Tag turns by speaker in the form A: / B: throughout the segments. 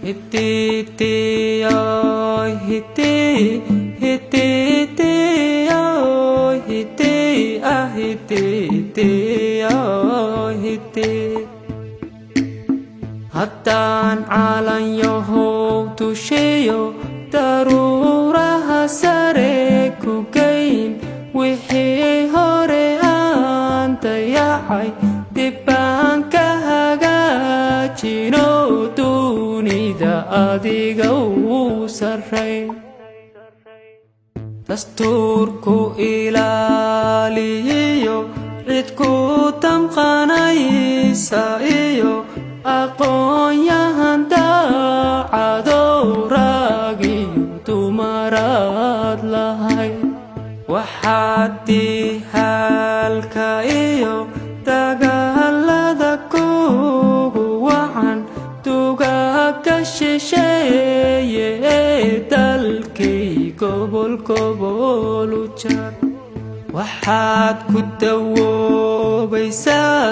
A: Hiti ơi hiti, hiti ơi hiti, hiti ơi hiti. Haddaan calanyahow tusheeyo daruuraha sare ku geyn, wixii hore aan dayacay dib baan ka hagaajino, dunida adiga u sarrayn. Dastuurku ilaaliyo cid ku damqanaysa iyo aqoon-yahan daacadow, rag iyo dumaraad lahay. Waxaad dihalka iyo dagaalada kugu wacan, dugaagga shisheeye ee dalkay gobol gobol u jar. Waxaad ku dawoobaysaa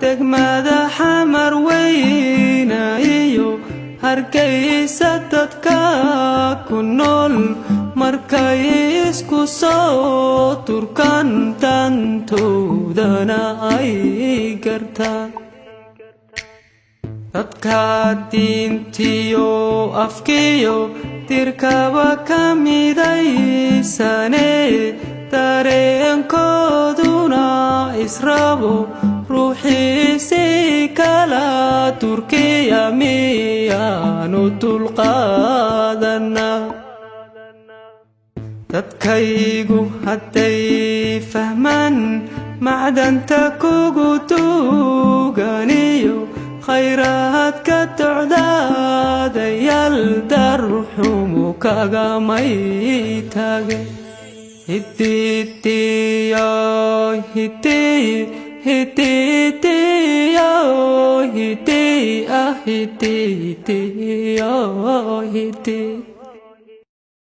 A: degmada xamar weyna iyo Hargeysa, dadka ku nool markay isku soo turkaan, dantoodana ay gartaan. Dadka diintiyo afkiyo dirkaba ka midaysane, dareenkooduna israbo, ruuxiisi kala turkiya miyaanu dulqaadanaa. Dadkaygu hadday fahmaan macdanta kugu duganiyo khayraadka docdaadayaal, darxumu kagamay taage. Hiti ơi hiti, hiti ơi hiti, hiti ơi hiti.